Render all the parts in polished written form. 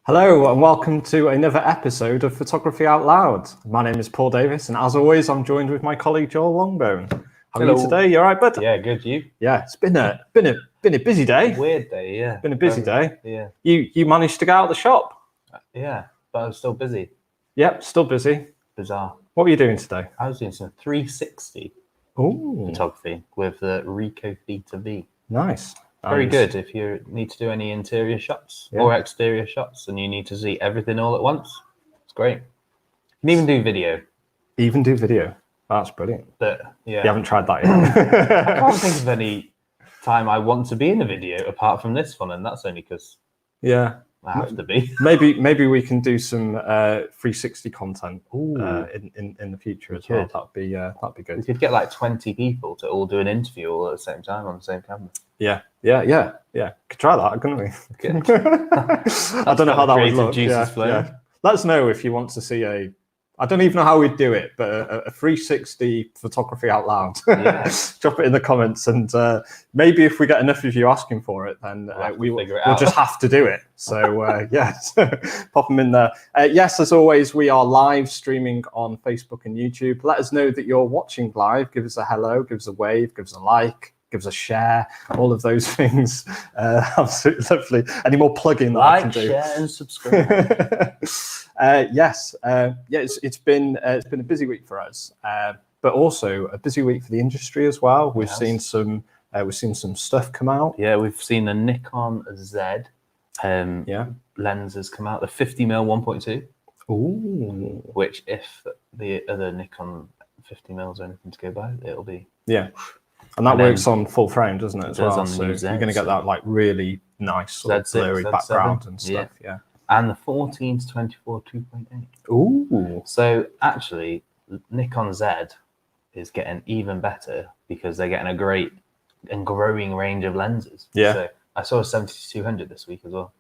Hello and welcome to another episode of Photography Out Loud. My name is Paul Davis and as always I'm joined with my colleague Joel Longbone. How are you today? You all right, bud? Yeah, good. You? Yeah, it's been a busy day. Weird day, yeah. Been a busy day. Yeah. You managed to get out of the shop? Yeah, but I was still busy. Yep, still busy. Bizarre. What were you doing today? I was doing some 360 Ooh, photography with the Ricoh B2B. nice. Very good if you need to do any interior shots or exterior shots and you need to see everything all at once. It's great. You can even do video. Even do video. That's brilliant. But yeah. You haven't tried that yet. I can't think of any time I want to be in a video apart from this one, and that's only because I have to be. maybe we can do some 360 content in the future as well. That'd be good. We could get like 20 people to all do an interview all at the same time on the same camera. Yeah. Could try that, couldn't we? I don't know how that would look. Yeah. Let us know if you want to see I don't even know how we'd do it, but a 360 photography out loud. Yeah. Drop it in the comments, and maybe if we get enough of you asking for it, then we'll just have to do it. So pop them in there. Yes, as always, we are live streaming on Facebook and YouTube. Let us know that you're watching live. Give us a hello, give us a wave, give us a like, give us a share, all of those things. Absolutely lovely. Any more plugging that I can do? Like, share, and subscribe. It's been a busy week for us, but also a busy week for the industry as well. We've seen some stuff come out. Yeah, we've seen the Nikon Z lenses come out, the 50mm 1.2. Ooh, which if the other Nikon 50mm are anything to go by, it'll be and that works on full frame, doesn't it? As well, on so the Z, you're going to get that like really nice sort of blurry background and stuff. Yeah. And the 14 to 24 2.8. Ooh. So actually, Nikon Z is getting even better because they're getting a great and growing range of lenses. Yeah. So I saw a 70-200 this week as well.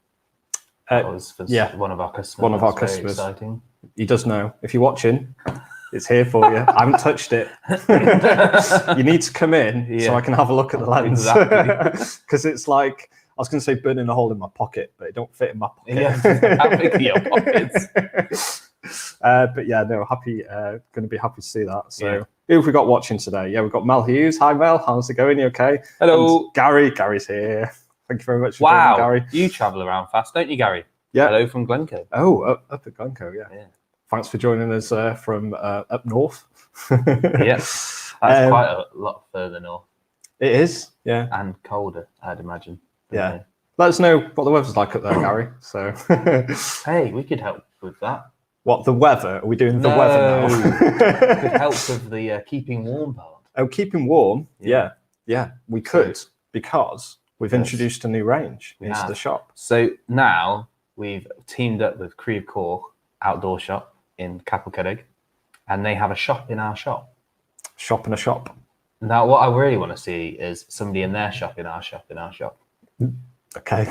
That was for one of our customers. One of our customers. Exciting. He does know. If you're watching, it's here for you. I haven't touched it. You need to come in so I can have a look at the lens. Because it's like, I was going to say burning a hole in my pocket, but it don't fit in my pocket. Yeah, how big are your pockets? But yeah, no, going to be happy to see that. So who have we got watching today? Yeah, we've got Mel Hughes. Hi, Mel. How's it going? You okay? Hello. And Gary's here. Thank you very much for joining, Gary. You travel around fast, don't you, Gary? Yeah. Hello from Glencoe. Oh, up at Glencoe, yeah. Thanks for joining us from up north. Yes, that's quite a lot further north. It is, yeah. And colder, I'd imagine. Yeah. Let us know what the weather's like up there, Gary. So, hey, we could help with that. What, the weather? Are we doing the weather now? We could help with the keeping warm part. Oh, keeping warm? Yeah, we could because we've introduced a new range into the shop. So now we've teamed up with Creve Coeur Outdoor Shop in Capelcuddig, and they have a shop in our shop. Shop in a shop. Now, what I really want to see is somebody in their shop in our shop in our shop. Okay.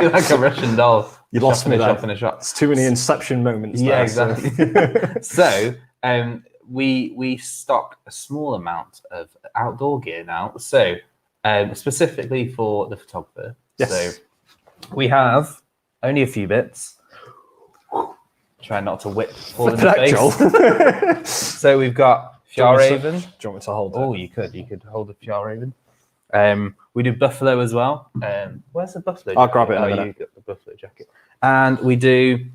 You're like a Russian doll. You lost me there. Shop in a shop. It's too many Inception moments. Yeah, exactly. So we stock a small amount of outdoor gear now. So specifically for the photographer. Yes. So we have only a few bits. Try not to whip all in the face. So we've got Fjallraven. Do you want me to hold it? Oh, you could hold the Fjallraven. We do buffalo as well. Where's the buffalo jacket? I'll grab it in a minute. You got the buffalo jacket. And we do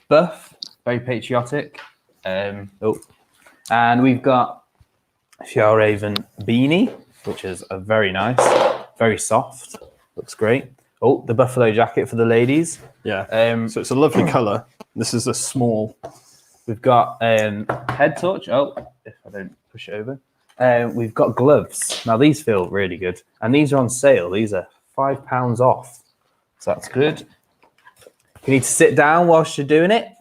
buff, very patriotic. And we've got Fjallraven beanie, which is a very nice, very soft, looks great. Oh, the buffalo jacket for the ladies. Yeah. So it's a lovely colour. This is a small. We've got head touch. Oh, if I don't push it over. We've got gloves. Now these feel really good, and these are on sale. These are £5 off, so that's good. You need to sit down whilst you're doing it.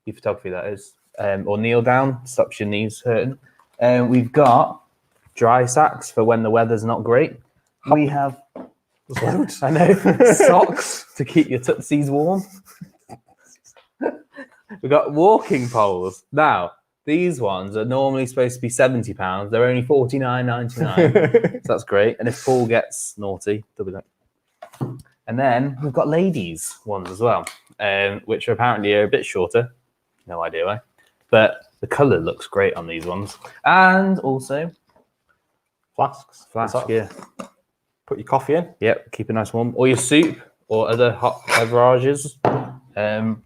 Your photography, that is, or kneel down, stops your knees hurting. We've got dry sacks for when the weather's not great. We have loads. I know socks to keep your tootsies warm. We've got walking poles. Now, these ones are normally supposed to be £70. They're only $49.99. So that's great. And if Paul gets naughty, they'll be like. And then we've got ladies ones as well. which apparently are a bit shorter. No idea why. But the colour looks great on these ones. And also flasks. Yeah. Put your coffee in. Yep, keep it nice and warm. Or your soup or other hot beverages. And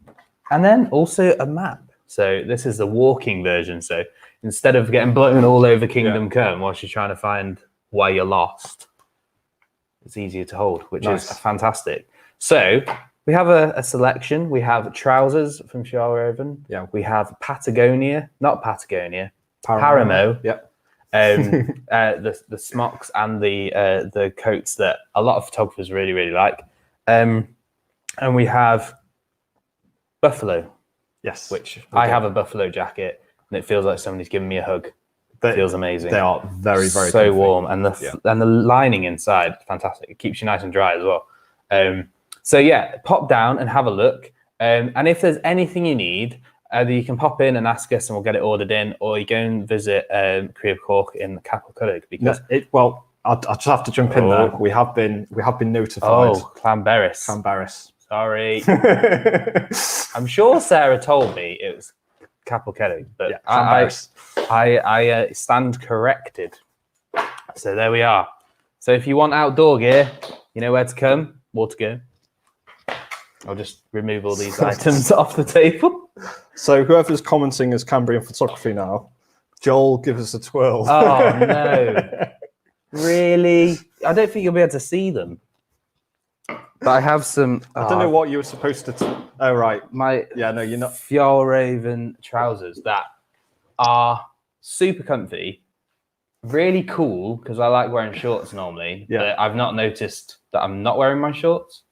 then also a map. So this is the walking version. So instead of getting blown all over Kingdom Come whilst you're trying to find why you're lost, it's easier to hold, which is fantastic. So we have a selection. We have trousers from Fjallraven. Yeah. We have Patagonia, not Patagonia, Paramo. Yep. The smocks and the coats that a lot of photographers really, really like. And we have Buffalo. Yes. Which I have a Buffalo jacket, and it feels like somebody's giving me a hug. It feels amazing. They are very, very so comfy. warm, and the lining inside, fantastic. It keeps you nice and dry as well. So yeah, pop down and have a look. And if there's anything you need, either you can pop in and ask us, and we'll get it ordered in, or you go and visit Crib Cork in Capel Cuddig because I'll just have to jump in there. We have been notified. Oh, Clanberis. Sorry. I'm sure Sarah told me it was Capel Cuddig, but I stand corrected. So there we are. So if you want outdoor gear, you know where to come. Watergo. I'll just remove all these items off the table. So whoever's commenting as Cambrian photography now, Joel, give us a twirl. Oh no. Really? I don't think you'll be able to see them. But I have some. I don't know what you were supposed to. Oh right, you're not. Fjallraven trousers that are super comfy, really cool because I like wearing shorts normally. Yeah. But I've not noticed that I'm not wearing my shorts,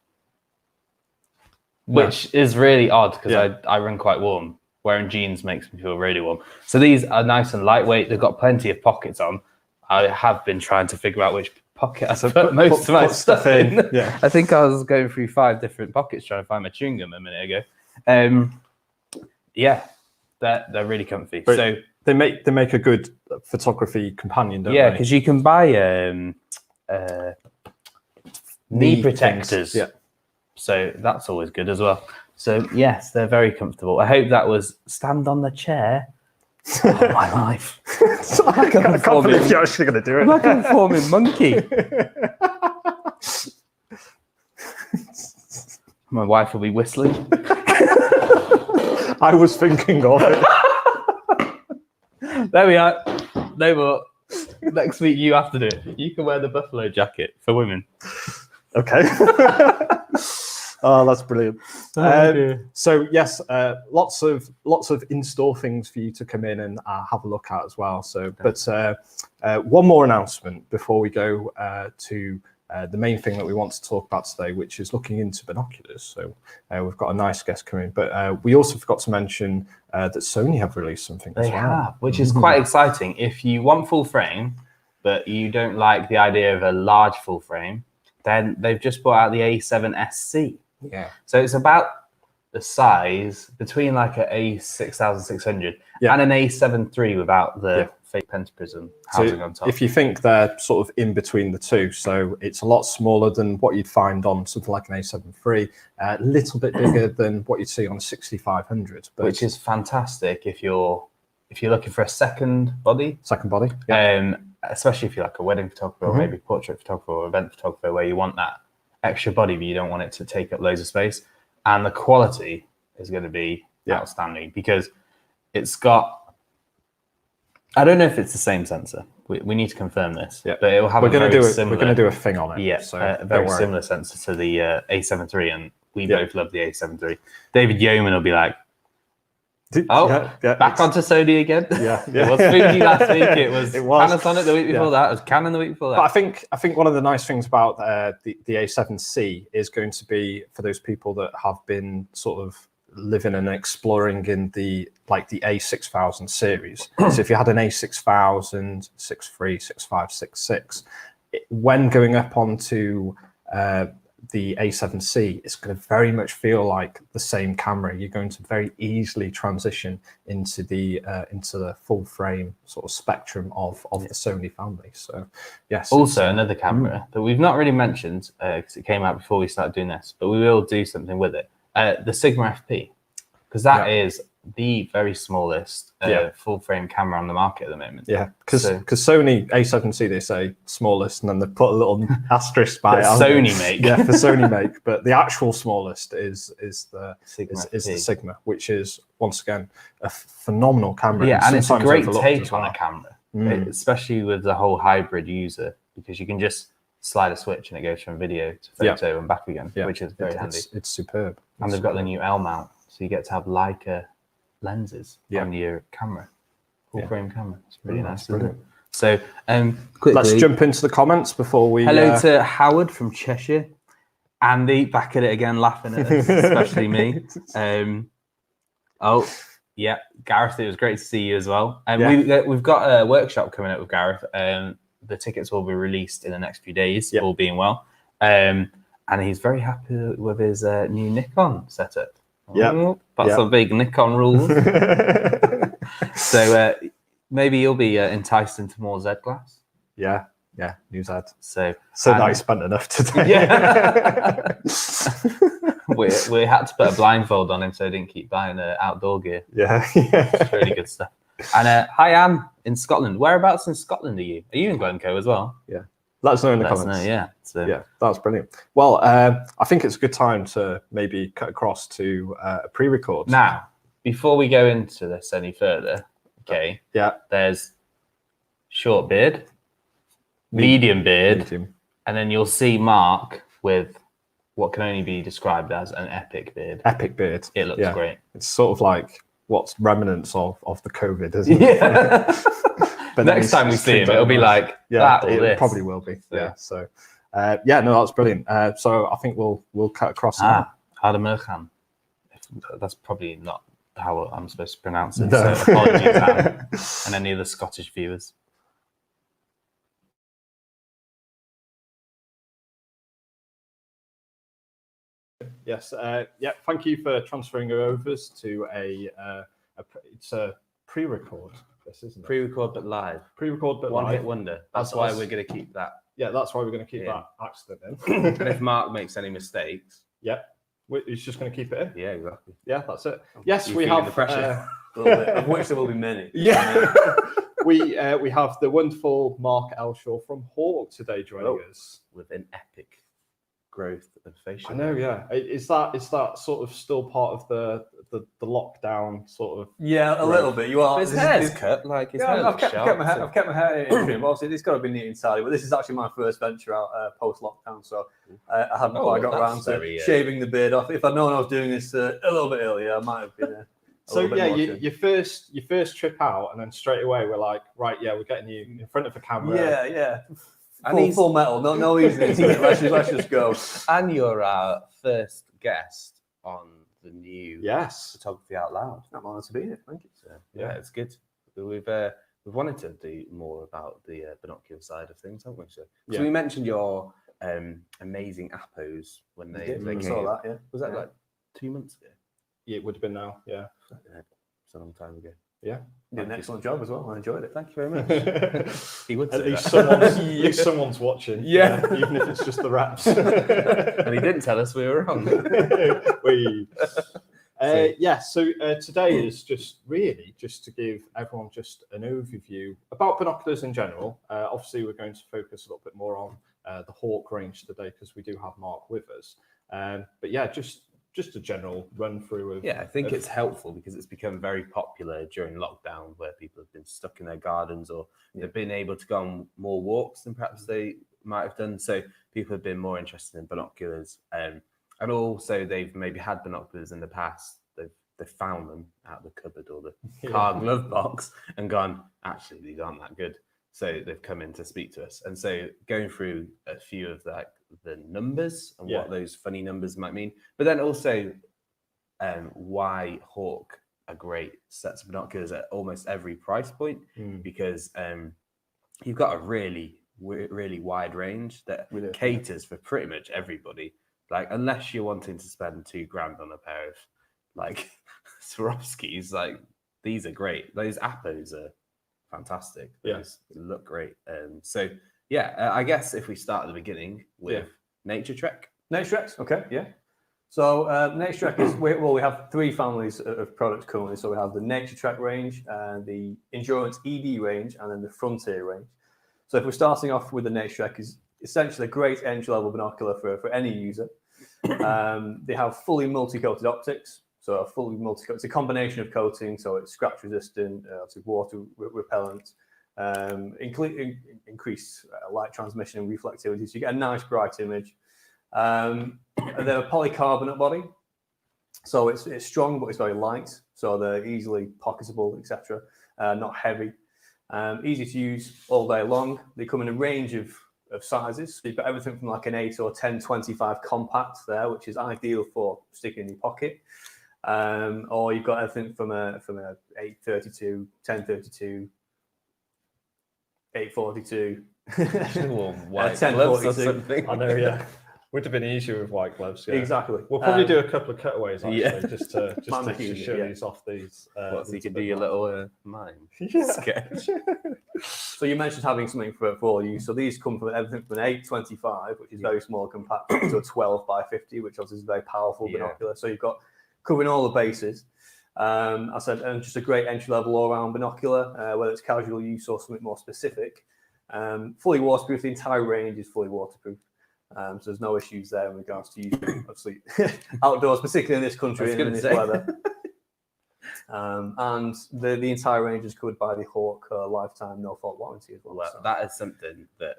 which is really odd because I run quite warm. Wearing jeans makes me feel really warm. So these are nice and lightweight. They've got plenty of pockets on. I have been trying to figure out which pocket I put most of my stuff in. Yeah. I think I was going through 5 different pockets trying to find my chewing gum a minute ago. They're really comfy. But so they make a good photography companion, don't they? Yeah, because you can buy knee protectors. Yeah. So that's always good as well. So yes, they're very comfortable. I hope that was stand on the chair. Oh, my life. I can't believe you're actually going to do it. I'm like a performing monkey. My wife will be whistling. I was thinking of it. There we are. No more. Next week you have to do it. You can wear the buffalo jacket for women. Okay. Oh, that's brilliant. So yes, lots of in-store things for you to come in and have a look at as well. So, but one more announcement before we go to the main thing that we want to talk about today, which is looking into binoculars. So we've got a nice guest coming, but we also forgot to mention that Sony have released something as well. They have, which is quite exciting. If you want full frame, but you don't like the idea of a large full frame, then they've just brought out the A7SC. Yeah. So it's about the size between like an A6600 and an A7 III without the fake pentaprism housing on top. If you think they're sort of in between the two, so it's a lot smaller than what you'd find on something like an A7 III, a little bit bigger than what you'd see on a 6500, but which is fantastic if you're looking for a second body. Yeah. Especially if you're like a wedding photographer or maybe portrait photographer or event photographer where you want that extra body, but you don't want it to take up loads of space. And the quality is going to be outstanding because it's got, I don't know if it's the same sensor. We need to confirm this, but it will have We're going to do a thing on it. Yeah, so a very similar sensor to the A7 III, and we both love the A7 III. David Yeoman will be like, back onto Sony again. Yeah. It was Fuji last week. It was Panasonic the week before that. It was Canon the week before that. But I think one of the nice things about the A7C is going to be for those people that have been sort of living and exploring in the A6000 series. So if you had an A6000, 6.3, 6.5, 6.6, when going up onto the A7C, it's going to very much feel like the same camera. You're going to very easily transition into the full frame sort of spectrum of the Sony family. So yes. Also another camera that we've not really mentioned because it came out before we started doing this, but we will do something with it. The Sigma FP, because that is the very smallest full frame camera on the market at the moment. Yeah, because Sony A7C, they say smallest, and then they put a little asterisk by it. Sony make. Yeah, for Sony make, but the actual smallest is the Sigma, which is once again a phenomenal camera. Yeah, and it's a great take on a camera, especially with the whole hybrid user, because you can just slide a switch and it goes from video to photo and back again, which is very handy. It's superb. And they've got the new L mount, so you get to have Leica lenses on your camera, full frame camera. It's pretty nice, isn't it? So, quickly, let's jump into the comments before we. Hello to Howard from Cheshire. Andy back at it again, laughing at us, especially me. Gareth, it was great to see you as well. We've got a workshop coming up with Gareth. The tickets will be released in the next few days, all being well. And he's very happy with his new Nikon setup. Yeah, that's a big Nikon rule. So maybe you'll be enticed into more Z glass. Yeah, new Z. So now you spent enough today. Yeah. we had to put a blindfold on him so he didn't keep buying outdoor gear. Yeah. It's really good stuff. And hi, Anne in Scotland. Whereabouts in Scotland are you? Are you in Glencoe as well? Yeah. Let us know in the comments. Yeah, that's brilliant. Well, I think it's a good time to maybe cut across to a pre-record. Now, before we go into this any further, there's short beard, medium beard, and then you'll see Mark with what can only be described as an epic beard. Epic beard. It looks great. It's sort of like what's remnants of the COVID, isn't it? Yeah. But next time we see him, it'll be like that. It probably will be. So, that's brilliant. So I think we'll cut across. Hademerchan. That's probably not how I'm supposed to pronounce it. No. So apologies, Anne, and any of the Scottish viewers. Yes. Thank you for transferring over to it's a pre-record. This isn't pre-record but live. Pre-record but One live. hit wonder. That's why we're going to keep that. Yeah, that's why we're going to keep that accident in. And if Mark makes any mistakes, he's just going to keep it in. Yeah, exactly. Yeah, that's it. Yes, we have the pressure, of which there will be many. Yeah. We have the wonderful Mark Elshaw from Hawke today joining us with an epic growth of facial. I know, yeah. Is that sort of still part of the lockdown sort of? Yeah, a little bit. You are. His hair's cut. Like his hair I've kept my hair in trim. Obviously, it's got to be neat and tidy. But this is actually my first venture out post lockdown, so I hadn't quite got around to shaving the beard off. If I'd known I was doing this a little bit earlier, I might have been. So your first trip out, and then straight away we're like, right, we're getting you in front of the camera. Yeah. Full metal, no easiness. let's just go. And you're our first guest on the new Photography Out Loud. I'm honoured to be here. Thank you. So, it's good. We've wanted to do more about the binocular side of things, haven't we? So we mentioned your amazing appos when they came. Saw that, Was that like 2 months ago? Yeah, it would have been now. Yeah, it's a long time ago. Yeah, did an excellent job as well. I enjoyed it. Thank you very much. He would say at least someone's watching. Yeah, even if it's just the raps. And he didn't tell us we were on. So today is just to give everyone just an overview about binoculars in general. Obviously, we're going to focus a little bit more on the Hawke range today because we do have Mark with us. Just a general run through of. I think it's helpful because it's become very popular during lockdown, where people have been stuck in their gardens or they've been able to go on more walks than perhaps they might have done. So people have been more interested in binoculars, and also they've maybe had binoculars in the past. They've found them out of the cupboard or the car glove box and gone, actually, these aren't that good. So they've come in to speak to us, and so going through a few of the numbers and what those funny numbers might mean, but then also why Hawke are great sets of binoculars at almost every price point, because you've got a really wide range that caters for pretty much everybody. Like, unless you're wanting to spend $2,000 on a pair of like Swarovskis, like these are great. Those appos are fantastic. They look great. I guess if we start at the beginning with Nature Trek. Nature Treks, okay, yeah. So Nature Trek is, we have three families of products currently. So we have the Nature Trek range, the Endurance ED range, and then the Frontier range. So if we're starting off with the Nature Trek, is essentially a great entry-level binocular for any user. They have fully multi-coated optics. So a fully multi-coated, it's a combination of coating, so it's scratch resistant, it's water repellent, increased light transmission and reflectivity, so you get a nice bright image. And they're a polycarbonate body, so it's strong, but it's very light, so they're easily pocketable, etc. Not heavy, easy to use all day long. They come in a range of sizes. So you've got everything from like an 8 or 10-25 compact there, which is ideal for sticking in your pocket. Or you've got everything from a 832, 1032, 842, white gloves or something. I know, yeah. Would have been easier with white gloves. Yeah. Exactly. We'll probably do a couple of cutaways actually, yeah. just to show these off these. So you can do your little mime sketch. So you mentioned having something for all use. So these come from everything from an 825, which is very small compact, to a 12 by 50, which obviously is a very powerful binocular. So you've got covering all the bases. I said, and just a great entry-level all-round binocular, whether it's casual use or something more specific. Fully waterproof. The entire range is fully waterproof. So there's no issues there in regards to using obviously outdoors, particularly in this country and in this weather. And the entire range is covered by the Hawke lifetime no-fault warranty as well. Well, so that is something that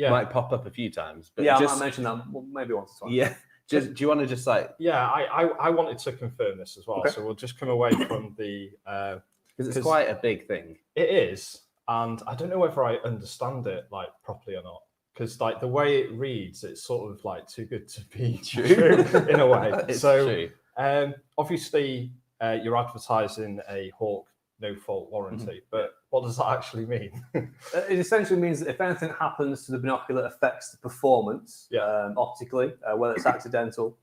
might pop up a few times. But I might mention that maybe once or twice. Yeah. Do you want to just like? Yeah, I wanted to confirm this as well. Okay. So we'll just come away from the because it's quite a big thing. It is, and I don't know whether I understand it like properly or not. Because like the way it reads, it's sort of like too good to be true in a way. It's true. Obviously, you're advertising a Hawke no-fault warranty, but what does that actually mean? It essentially means that if anything happens to the binocular that affects the performance optically, whether it's accidental,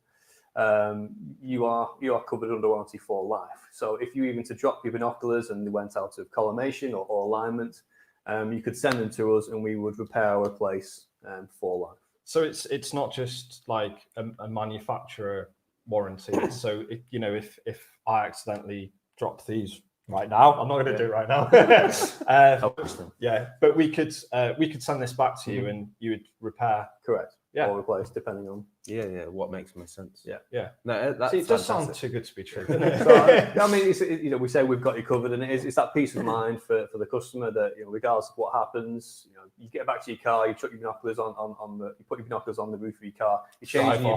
you are covered under warranty for life. So if you even to drop your binoculars and they went out of collimation or alignment, you could send them to us and we would repair or replace for life. So it's not just like a manufacturer warranty. So if I accidentally drop these right now, I'm not going to do it right now. But we could send this back to you and you would repair. Correct. Yeah. Or replace, depending on. Yeah. What makes most sense? Yeah. No, that's it does sound too good to be true. Doesn't it? So, I mean, we say we've got you covered, and it's that peace of mind for the customer that regardless of what happens, you get back to your car, you chuck your binoculars you put your binoculars on the roof of your car, you change your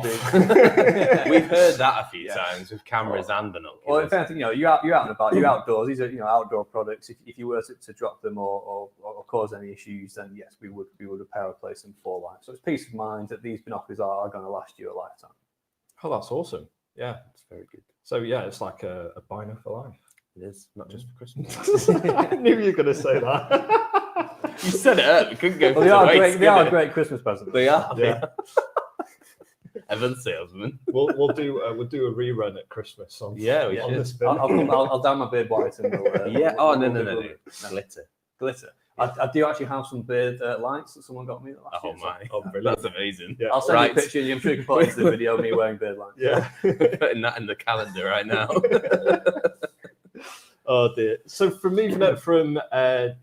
We've heard that a few times with cameras and binoculars. Well, in fact, you're out and about, you're outdoors. These are outdoor products. If you were to drop them or cause any issues, then yes, we would repair or replace them for life. So it's peace of mind that these binoculars are going to last you a lifetime. Oh, that's awesome. Yeah, it's very good. So yeah, it's like a bino for life. It is, not just for Christmas. I knew you were going to say that. You set it up. You couldn't go. They are great Christmas presents. They are. Yeah. Evan salesman. We'll do a rerun at Christmas. On this film. I'll dye my beard white and yeah. Oh no. Glitter. I do actually have some beard lights that someone got me last year. Oh, that's amazing. Yeah. I'll send you a picture and I'm sure you can put it into the video of me wearing beard lights. Yeah. Putting that in the calendar right now. Oh dear. So from moving up from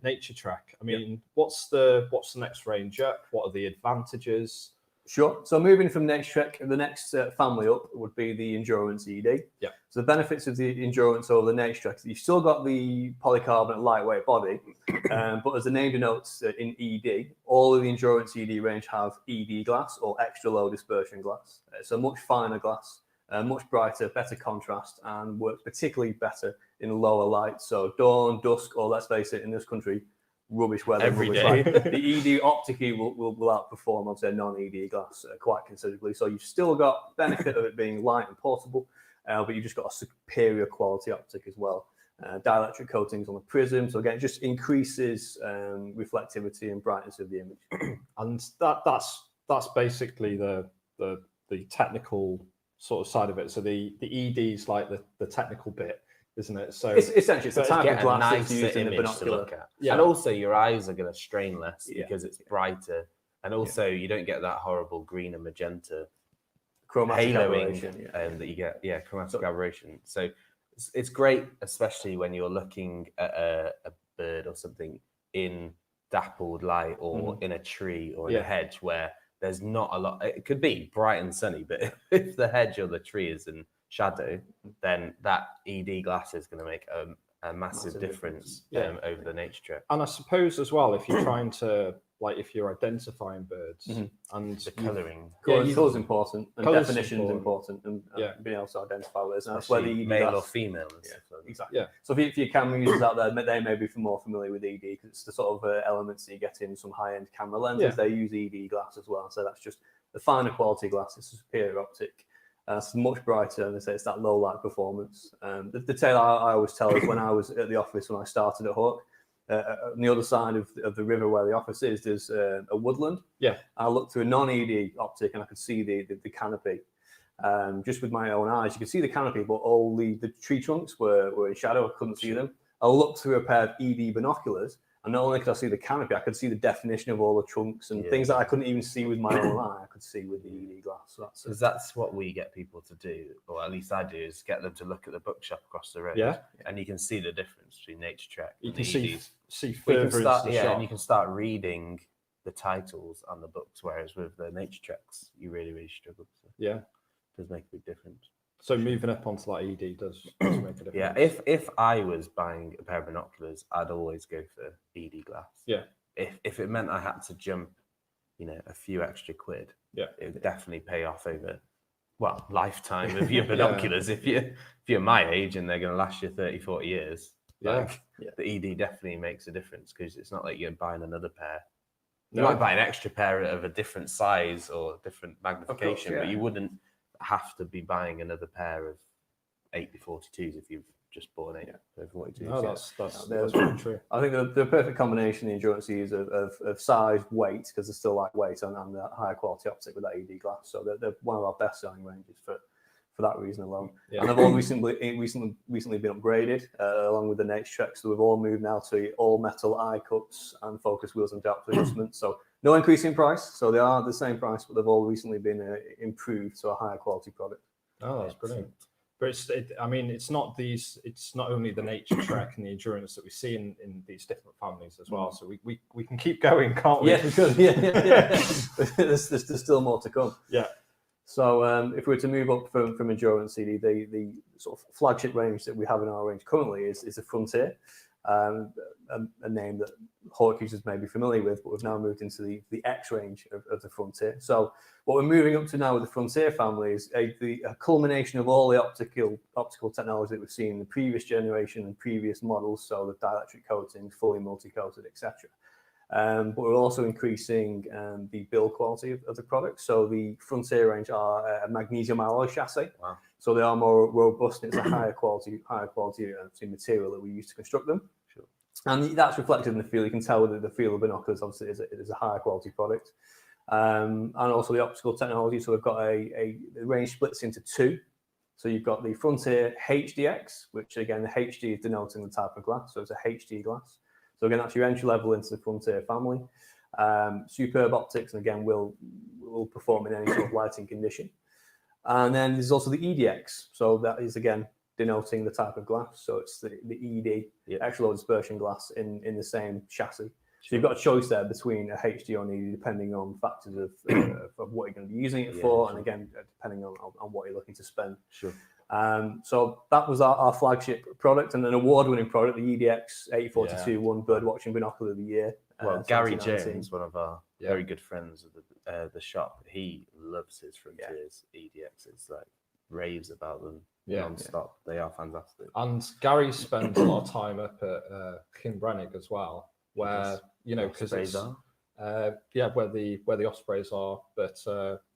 Nature Trek, I mean, what's the next range up? What are the advantages? Sure. So moving from Nature Trek, the next family up would be the Endurance ED. Yeah. So the benefits of the Endurance over the Nature Trek is you've still got the polycarbonate lightweight body, but as the name denotes in ED, all of the Endurance ED range have ED glass or extra low dispersion glass. It's a much finer glass, much brighter, better contrast, and works particularly better in lower light. So dawn, dusk, or let's face it, in this country, rubbish weather every day. The ED optically will outperform, I'd say, non-ED glass quite considerably. So you've still got benefit of it being light and portable, but you've just got a superior quality optic as well. Dielectric coatings on the prism, so again, it just increases reflectivity and brightness of the image. And that's basically the technical sort of side of it. So the ED is like the technical bit, isn't it? So it's essentially it's a type of glass nice that's used in the binocular. look at. Yeah. And also your eyes are going to strain less because it's brighter, and also you don't get that horrible green and magenta chromatic haloing aberration, that you get. Chromatic aberration. So it's great, especially when you're looking at a bird or something in dappled light or in a tree or in a hedge where there's not a lot. It could be bright and sunny, but if the hedge or the tree is in shadow, then that ED glass is going to make a massive difference over the nature track. And I suppose as well, if you're trying to, like, if you're identifying birds and the colouring, colour's important, and definition's important, and being able to identify birds. And that's where the ED male or female. Exactly. Yeah. So if your camera users out there, they may be more familiar with ED because it's the sort of elements that you get in some high-end camera lenses. They use ED glass as well. So that's just the finer quality glass. It's a superior optic. It's much brighter, and they say it's that low light performance. The tale I always tell is when I was at the office when I started at Hawke, on the other side of the river where the office is, there's a woodland. Yeah. I looked through a non-ED optic and I could see the canopy. Just with my own eyes, you could see the canopy, but all the tree trunks were in shadow. I couldn't see them. I looked through a pair of ED binoculars, and not only could I see the canopy, I could see the definition of all the trunks and things that I couldn't even see with my own eye. I could see with the ED glass. So that's what we get people to do, or at least I do, is get them to look at the bookshop across the road. Yeah, and you can see the difference between nature track. You can see further into the shop. And you can start reading the titles on the books, whereas with the nature tracks, you really, really struggle. So it does make a big difference. So moving up onto that ED does make a difference. Yeah, if I was buying a pair of binoculars, I'd always go for ED glass. Yeah. If it meant I had to jump, a few extra quid, it would definitely pay off over, lifetime of your binoculars. If you're my age and they're going to last you 30, 40 years, the ED definitely makes a difference because it's not like you're buying another pair. You might buy an extra pair of a different size or different magnification, but you wouldn't have to be buying another pair of 80-42s if you've just bought an 80-42s. No, that's very true. I think the perfect combination the endurance is of size, weight, because they're still lightweight, and the higher quality optic with that ED glass. So they're one of our best selling ranges for that reason alone. Yeah. And they've all recently been upgraded along with the nature track. So we've all moved now to all metal eye cups and focus wheels and depth adjustments. So no increase in price. So they are the same price, but they've all recently been improved to a higher quality product. Oh, that's brilliant. But it's not only the nature track and the endurance that we see in these different families as well. So we can keep going, can't we? Yeah, we could. Yeah. there's still more to come. Yeah. So if we were to move up from endurance CD, the sort of flagship range that we have in our range currently is the Frontier, a name that Hawke users may be familiar with, but we've now moved into the X range of the Frontier. So what we're moving up to now with the Frontier family is a culmination of all the optical technology that we've seen in the previous generation and previous models, so the dielectric coatings, fully multi-coated, etc. But we're also increasing the build quality of the product. So the Frontier range are a magnesium alloy chassis. Wow. So they are more robust, and it's a higher quality material that we use to construct them. Sure. And that's reflected in the feel. You can tell that the feel of binoculars obviously is a higher quality product. And also the optical technology. So we've got the range splits into two. So you've got the Frontier HDX, which again, the HD is denoting the type of glass. So it's a HD glass. So again, that's your entry level into the Frontier family. Superb optics, and again, will perform in any sort of lighting condition. And then there's also the EDX. So that is again denoting the type of glass. So it's the ED, extra low dispersion glass in the same chassis. So you've got a choice there between a HD or an ED, depending on factors of what you're going to be using it for, and again, depending on what you're looking to spend. Sure. So that was our flagship product, and an award-winning product, the EDX 8042 won Bird Watching Binocular of the Year. Well, Gary James, one of our very good friends of the shop, he loves his Frontiers EDXs, like raves about them non-stop. They are fantastic. And Gary spends a lot of time up at Kinbrennig as well, where because it's where the ospreys are, but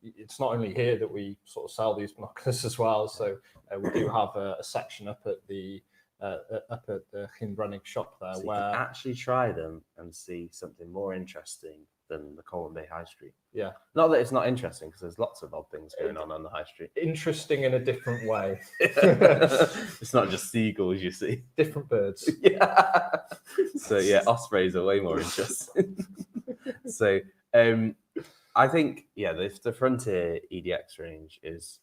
it's not only here that we sort of sell these binoculars as well. So we do have a section up at the Kinbrennig shop there, so where you can actually try them and see something more interesting than the Colwyn Bay High Street. Yeah, not that it's not interesting, because there's lots of odd things going on the high street. Interesting in a different way. It's not just seagulls, you see. Different birds. Yeah. So ospreys are way more interesting. So I think, the Frontier EDX range is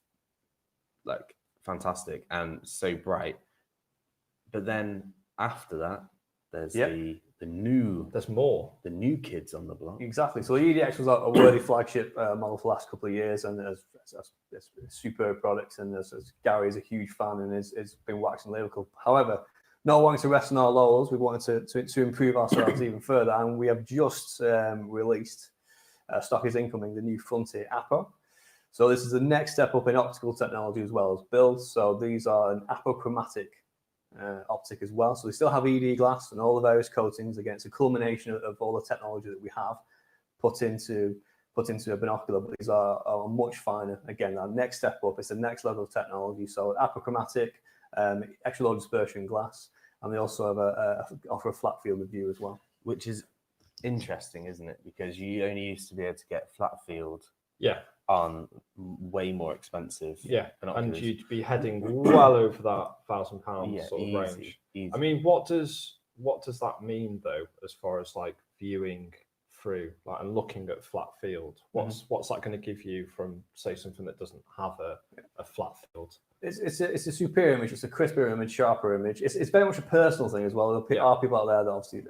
like fantastic and so bright. But then after that, there's there's more. The new kids on the block. Exactly. So the EDX was a worthy flagship model for the last couple of years, and there's superb products. And as Gary is a huge fan and has been waxing lyrical. However, not wanting to rest on our laurels, we wanted to improve ourselves even further, and we have just released stock is incoming, the new Frontier Apo. So this is the next step up in optical technology as well as builds. So these are an apochromatic optic as well. So they still have ED glass and all the various coatings. Again, it's a culmination of all the technology that we have put into a binocular, but these are much finer. Again, our next step up, it's the next level of technology. So apochromatic, extra low dispersion glass, and they also have offer a flat field of view as well. Which is interesting, isn't it? Because you only used to be able to get flat field on way more expensive and you'd be heading well over that £1,000 sort of range. Easy. I mean, what does that mean though, as far as like viewing through and looking at flat field? What's that going to give you from, say, something that doesn't have a flat field? It's a superior image. It's a crisper image, sharper image. It's very much a personal thing as well. There are people out there that obviously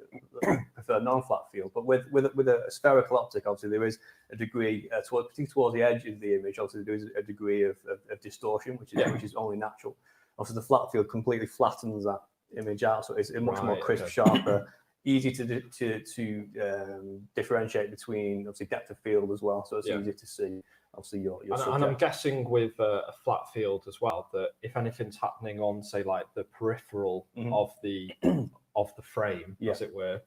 prefer non-flat field, but with a spherical optic, obviously there is a degree particularly towards the edge of the image. Obviously there is a degree of distortion, which is only natural. Obviously the flat field completely flattens that image out, so it's a much more crisp, sharper, easy to differentiate between obviously depth of field as well. So it's easy to see. Obviously, your and I'm guessing with a flat field as well, that if anything's happening on, say, like the peripheral of the frame, as it were,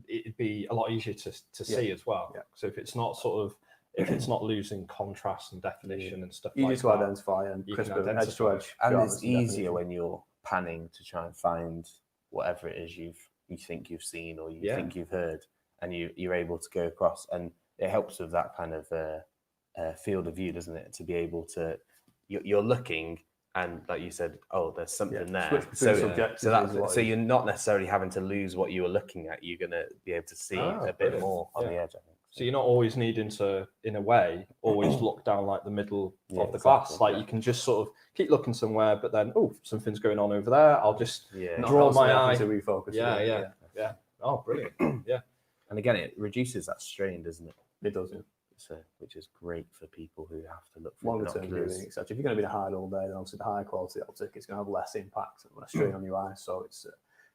it'd be a lot easier to see as well. So if it's not losing contrast and definition and stuff, easy to identify and crisper edge to edge, and it's easier when you're panning to try and find whatever it is you think you've seen or you think you've heard, and you're able to go across, and it helps with that kind of field of view, doesn't it? To be able to, you're looking, and like you said, there's something there. So you're not necessarily having to lose what you were looking at. You're going to be able to see a bit more on the edge, I think. So you're not always needing to, in a way, always look down like the middle of the glass. Like you can just sort of keep looking somewhere, but then something's going on over there. I'll just draw my eye to refocus. Yeah. Oh, brilliant. And again, it reduces that strain, doesn't it? It does. Which is great for people who have to look for longer term viewing, etc. If you're going to be hard all day, then obviously the higher quality optic is going to have less impact and less strain on your eyes. So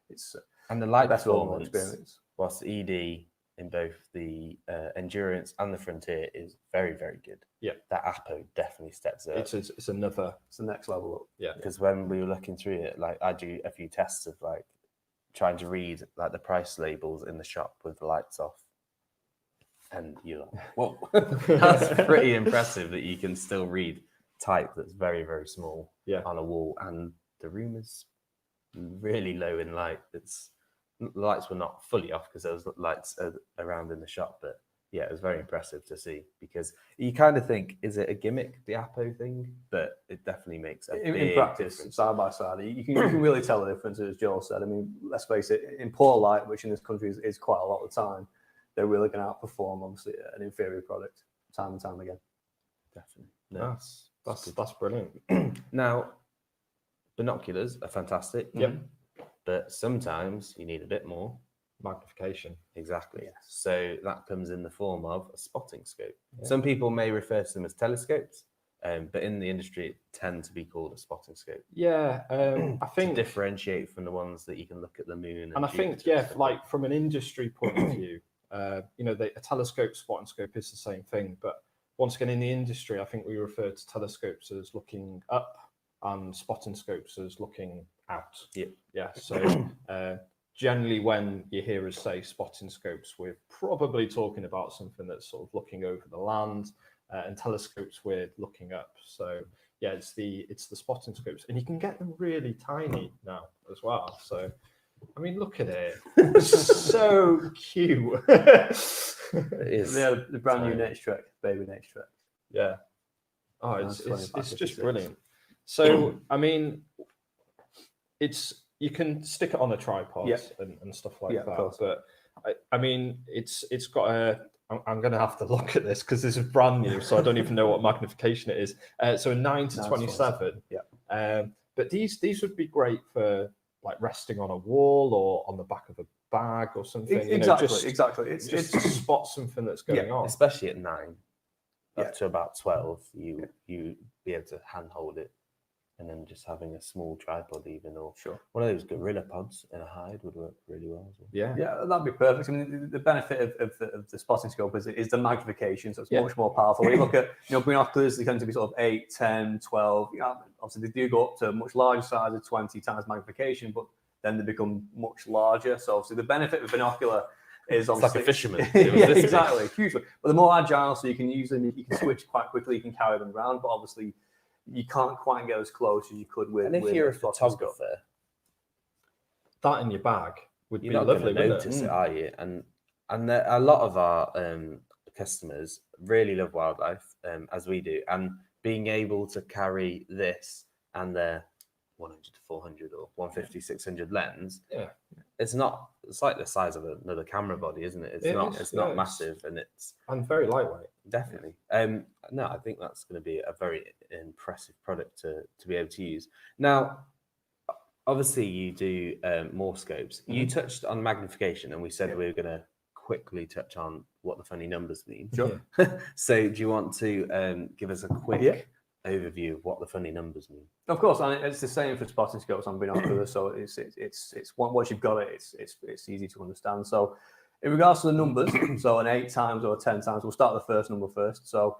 it's and the light performance experience. Whilst ED in both the Endurance and the Frontier is very, very good. Yeah, that Apo definitely steps up. It's the next level up. Yeah, because when we were looking through it, like I do a few tests of like trying to read like the price labels in the shop with the lights off. And you're like, whoa, that's pretty impressive that you can still read type that's very, very small on a wall. And the room is really low in light. The lights were not fully off because there was lights around in the shop. But it was very impressive to see, because you kind of think, is it a gimmick, the Apo thing? But it definitely makes a big in practice, difference. Side by side. You can really tell the difference, as Joel said. I mean, let's face it, in poor light, which in this country is quite a lot of the time, they're really going to outperform, obviously, an inferior product time and time again. Definitely. No, that's brilliant. Now, binoculars are fantastic. But sometimes you need a bit more magnification. Exactly. Yes. So that comes in the form of a spotting scope. Some people may refer to them as telescopes, but in the industry, it tend to be called a spotting scope. I think to differentiate from the ones that you can look at the moon. And I think, like from an industry point of view, a telescope, spotting scope is the same thing. But once again, in the industry, I think we refer to telescopes as looking up and spotting scopes as looking out. So generally, when you hear us say spotting scopes, we're probably talking about something that's sort of looking over the land, and telescopes we're looking up. So it's the spotting scopes, and you can get them really tiny now as well. So I mean, look at it. It's so cute. It is. The brand new Nature Trek, baby Nature Trek. Yeah. Oh, it's just brilliant. So, I mean, you can stick it on a tripod and stuff like that. But I mean, it's got I'm going to have to look at this because this is brand new, so I don't even know what magnification it is. So 9 to 27. Yeah. But these would be great for like resting on a wall or on the back of a bag or something. Exactly. It's just to spot something that's going on. Especially at 9 up to about 12, you be able to handhold it. And then just having a small tripod, even, or one of those gorilla pods in a hide would work really well as well. Yeah, that'd be perfect. I mean, the benefit of the spotting scope is the magnification, so it's much more powerful. When you look at binoculars, they tend to be sort of 8, 10, 12. Obviously, they do go up to a much larger size of 20 times magnification, but then they become much larger. So obviously, the benefit of binocular is obviously like a fisherman. Exactly, hugely. But they're more agile, so you can use them. You can switch quite quickly. You can carry them around, but obviously, you can't quite get as close as you could with. And if you're a photographer, that in your bag would be not lovely. Going to notice it, are you? And a lot of our customers really love wildlife, as we do, and being able to carry this and their 100 to 400 or 150, 600 lens, it's like the size of another camera body, isn't it? It's not massive, and very lightweight. Definitely. No, I think that's going to be a very impressive product to be able to use. Now, obviously, you do more scopes. You touched on magnification, and we said we were going to quickly touch on what the funny numbers mean. Sure. So, do you want to give us a quick overview of what the funny numbers mean? Of course, and it's the same for spotting scopes on binoculars. So it's once you've got it, it's easy to understand. So in regards to the numbers, so an 8 times or 10 times, we'll start the first number first. So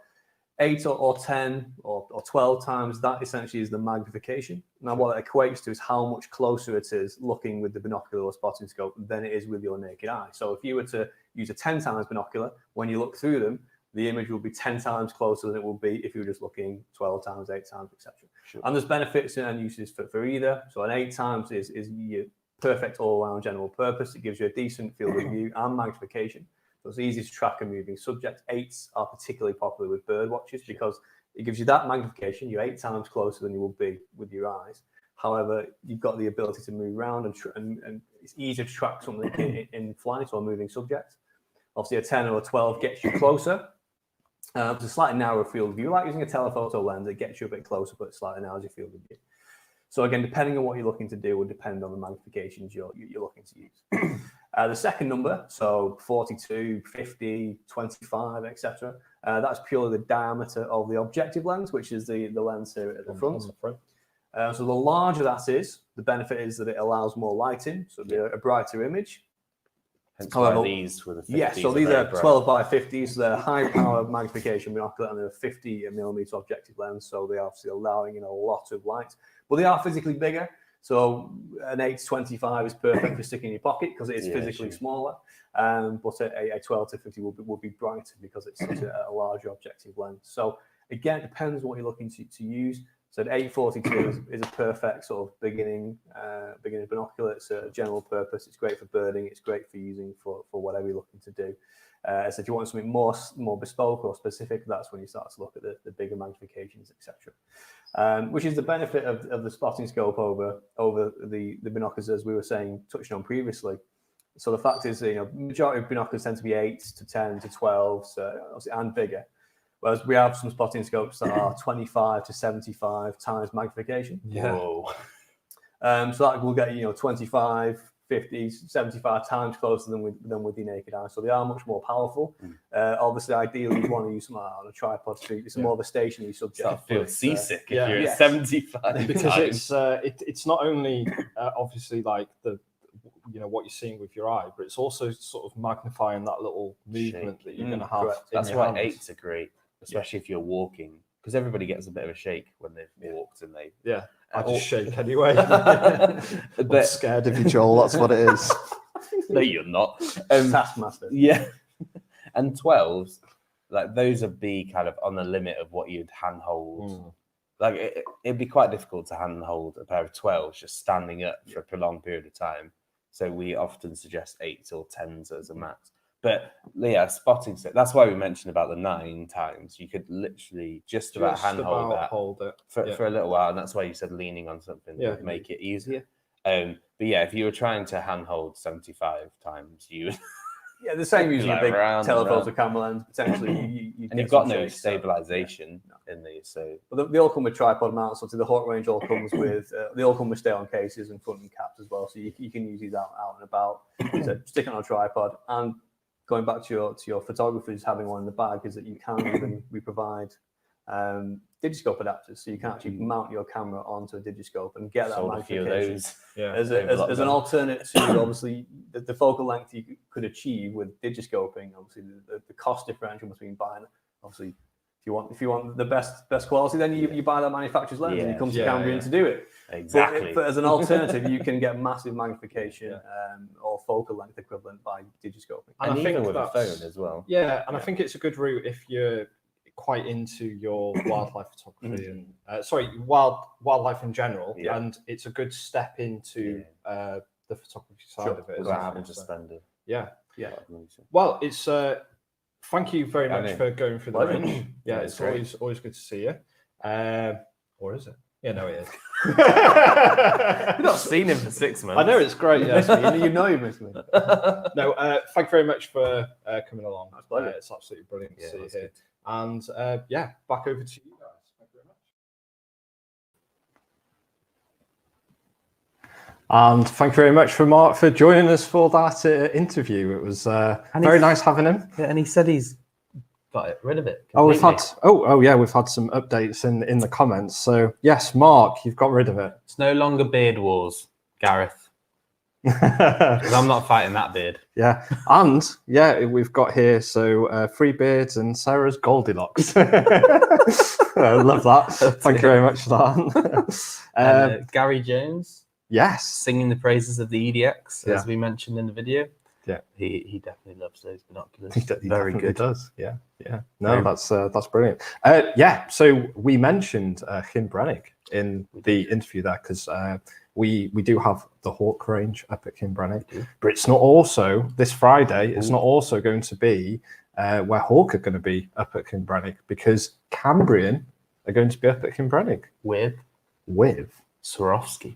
8 or 10 or 12 times, that essentially is the magnification. Now what it equates to is how much closer it is looking with the binocular or spotting scope than it is with your naked eye. So if you were to use a 10 times binocular, when you look through them, the image will be 10 times closer than it will be if you were just looking 12 times, 8 times, etc. And there's benefits and uses for either. So an 8 times is your perfect all-around general purpose. It gives you a decent field of view and magnification. So it's easy to track a moving subject. 8s are particularly popular with bird watchers because it gives you that magnification. You're 8 times closer than you will be with your eyes. However, you've got the ability to move around and it's easier to track something in flight or a moving subject. Obviously, a 10 or a 12 gets you closer. It's a slightly narrower field of view, like using a telephoto lens. It gets you a bit closer, but it slightly narrows your field of view. So again, depending on what you're looking to do, will depend on the magnifications you're looking to use. The second number, so 42, 50, 25, etc. That's purely the diameter of the objective lens, which is the lens here at the front. So the larger that is, the benefit is that it allows more light in, so it'll be a brighter image. Hence why these were the 50s. So these are 12 by 50s. So they're high power magnification binocular and they're a 50 millimeter objective lens. So they're obviously allowing in a lot of light, but they are physically bigger. So an 8 to 25 is perfect for sticking in your pocket because it is physically smaller. But a 12 to 50 will be brighter because it's such a larger objective lens. So again, it depends on what you're looking to use. So an 842 is a perfect sort of beginning binocular. It's a general purpose. It's great for birding. It's great for using for whatever you're looking to do. So if you want something more bespoke or specific, that's when you start to look at the bigger magnifications, etc. Which is the benefit of the spotting scope over the binoculars, as we were saying, touching on previously. So the fact is, majority of binoculars tend to be 8 to 10 to 12, and bigger. Whereas we have some spotting scopes that are 25 to 75 times magnification. Whoa. So that will get 25, 50, 75 times closer than with the naked eye. So they are much more powerful. Obviously, ideally, you want to use something on a tripod. So it's more of a stationary subject. I feel seasick if you're at 75 because it's not only obviously like the what you're seeing with your eye, but it's also sort of magnifying that little movement that you're going to have. That's why 8s are great, especially if you're walking, because everybody gets a bit of a shake when they've walked and they. I just shake anyway. I'm scared of you, Joel. That's what it is. No, you're not. Taskmaster. Yeah. And 12s, like those would be kind of on the limit of what you'd handhold. Like it'd be quite difficult to handhold a pair of 12s just standing up for a prolonged period of time. So we often suggest 8s or 10s as a max. But yeah, spotting set. That's why we mentioned about the 9 times. You could literally just about handhold that hold it. For a little while, and that's why you said leaning on something would make it easier. But yeah, if you were trying to handhold 75 times, you Yeah, the same usually big telephoto camera lens. Potentially, and you've got no stabilization in these. So, but they all come with tripod mounts. So the Hawke range all comes with they all come with stay-on cases and front end caps as well. So you can use these out and about. So stick it on a tripod. And going back to your photographers having one in the bag is that you can we provide digiscope adapters, so you can actually mount your camera onto a digiscope and get that magnification. As an alternate to obviously the focal length you could achieve with digiscoping. Obviously, the cost differential between buying, obviously, if you want the best quality, then you buy that manufacturer's lens and you come to Cambrian to do it. Exactly. But as an alternative, you can get massive magnification or focal length equivalent by digiscoping, and even with a phone as well. Yeah, and I think it's a good route if you're quite into your wildlife photography and wildlife in general, and it's a good step into the photography side of it without having to spend it. Yeah. Well, it's thank you very much for going through the range. Yeah, it's always good to see you. Or is it? Yeah, no, it is. You've not seen him for 6 months. I know, it's great. Yeah. You know you miss me. No, thank you very much for coming along. It's absolutely brilliant to see you here. Good. And back over to you guys. Thank you very much. And thank you very much for Mark for joining us for that interview. It was very nice having him. Yeah, and he said he's got rid of it completely. We've had some updates in the comments. So yes, Mark, you've got rid of it. It's no longer beard wars, Gareth. Because I'm not fighting that beard. Yeah, and we've got here free beards and Sarah's Goldilocks. I love that. Thank you very much for that. Gary Jones, yes, singing the praises of the EDX as we mentioned in the video. Yeah, he definitely loves those binoculars. He very good. Does. Yeah. No, that's brilliant. So we mentioned Kim Brennig in the interview there because we do have the Hawke range up at Kim Brennig, but it's not also this Friday. It's not also going to be where Hawke are going to be up at Kim Brennig because Cambrian are going to be up at Kim Brennig with Swarovski.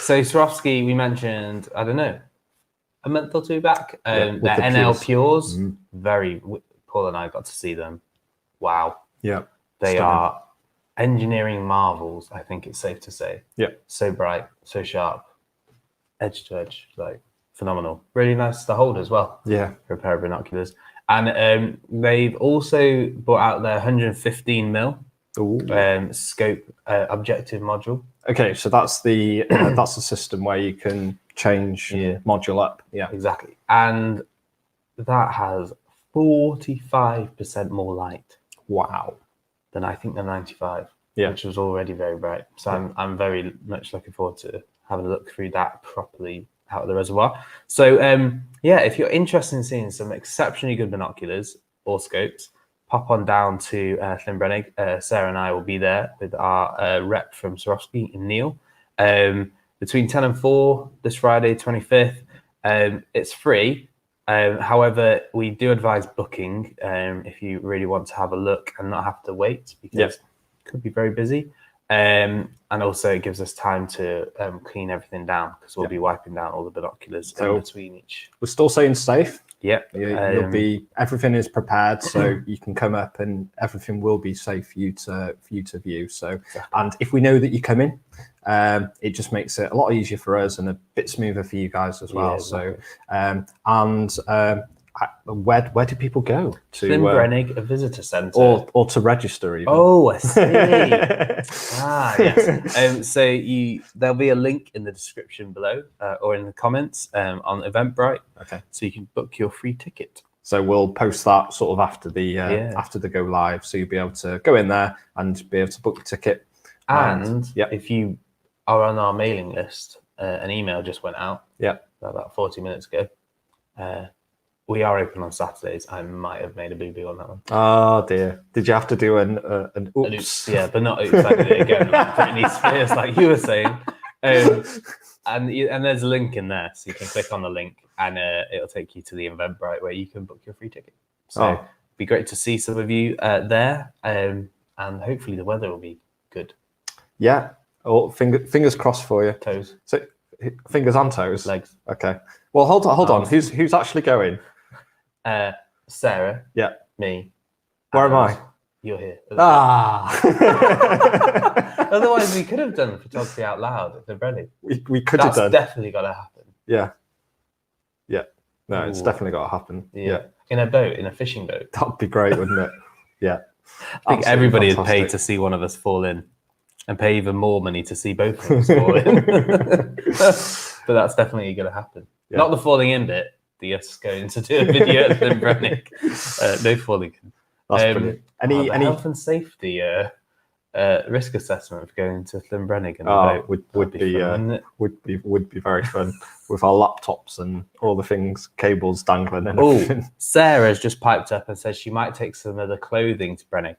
So Swarovski, we mentioned, I don't know, a month or two back. Their NL Pures, Paul and I got to see them. Wow. Yeah. They are engineering marvels, I think it's safe to say. Yeah. So bright, so sharp, edge to edge, like phenomenal. Really nice to hold as well. Yeah. For a pair of binoculars. And they've also brought out their 115mm scope objective module. Okay, so that's the that's the system where you can change module up. Yeah, exactly. And that has 45% more light. Wow. Than I think the 95, which was already very bright. So I'm very much looking forward to having a look through that properly out of the reservoir. So if you're interested in seeing some exceptionally good binoculars or scopes, pop on down to Llynbrennig. Sarah and I will be there with our rep from Swarovski, Neil, between 10 and 4 this Friday, 25th. It's free. However, we do advise booking if you really want to have a look and not have to wait because it could be very busy. And also it gives us time to clean everything down because we'll be wiping down all the binoculars in between each. We're still staying safe. Yep. You'll be, everything is prepared, so you can come up and everything will be safe for you to view. So, and if we know that you're coming, it just makes it a lot easier for us and a bit smoother for you guys as well. Exactly. So, where do people go to Llynbrennig, a visitor centre, or to register even? Oh, I see. Yes. So there'll be a link in the description below or in the comments on Eventbrite. Okay. So you can book your free ticket. So we'll post that sort of after the go live, so you'll be able to go in there and be able to book the ticket. And if you are on our mailing list, an email just went out. Yeah. About 40 minutes ago. We are open on Saturdays. I might have made a boo-boo on that one. Oh dear! Did you have to do an oops? Yeah, but not oops. I did it again. Like Britney Spears, like you were saying. And there's a link in there, so you can click on the link, and it'll take you to the Eventbrite where you can book your free ticket. So it'd be great to see some of you there, and hopefully the weather will be good. Yeah. Oh, fingers crossed for you. Toes. So Fingers and toes. Legs. Okay. Well, hold on. Who's actually going? Sarah. Yeah. Me. Where am I? You're here. Otherwise, we could have done photography out loud at the Brenny. We could have done. That's definitely got to happen. Yeah. No, it's definitely got to happen. Yeah. In a boat, in a fishing boat. That'd be great, wouldn't it? Yeah. I think everybody would pay to see one of us fall in, and pay even more money to see both of us fall in. But that's definitely going to happen. Yeah. Not the falling in bit. The us going to do a video at Limbrenick. No falling in. That's brilliant. Any health and safety risk assessment of going to Limbrenick would be very fun with our laptops and all the things, cables dangling and everything. Sarah's just piped up and said she might take some of the clothing to Brennick.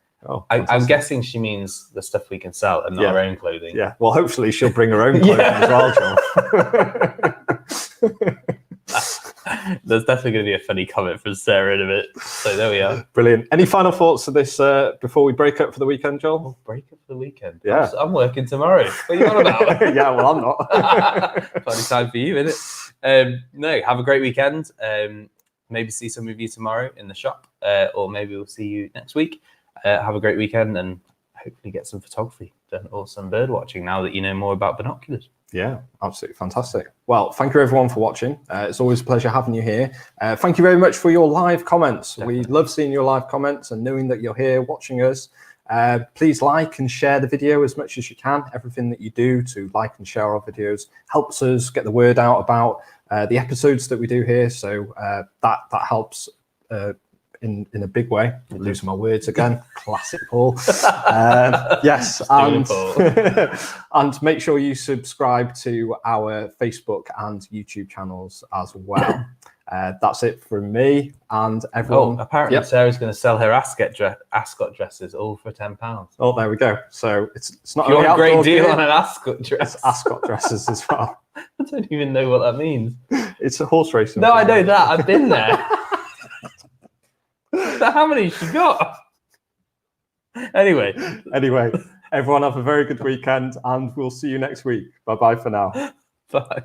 I'm guessing she means the stuff we can sell and not our own clothing. Yeah. Well, hopefully she'll bring her own clothing as well, John. There's definitely going to be a funny comment from Sarah in a bit. So there we are. Brilliant. Any final thoughts of this before we break up for the weekend, Joel? Oh, break up for the weekend? Yeah. I'm working tomorrow. What are you on about? Yeah, well, I'm not. Funny time for you, isn't it? No, have a great weekend. Maybe see some of you tomorrow in the shop, or maybe we'll see you next week. Have a great weekend and hopefully get some photography done or some bird watching now that you know more about binoculars. Yeah, absolutely fantastic. Well, thank you everyone for watching. It's always a pleasure having you here. Thank you very much for your live comments. Definitely. We love seeing your live comments and knowing that you're here watching us. Please like and share the video as much as you can. Everything that you do to like and share our videos helps us get the word out about the episodes that we do here. So that helps in a big way. I'm losing my words again. Classic Paul. Yes, and make sure you subscribe to our Facebook and YouTube channels as well. That's it from me and everyone. Oh, apparently Sarah's going to sell her ascot dresses all for £10. Oh, there we go. So it's not only a great deal on an ascot dress. It's ascot dresses as well. I don't even know what that means. It's a horse racing. No, I know that. I've been there. So how many she got? Anyway, everyone have a very good weekend and we'll see you next week. Bye-bye for now. Bye.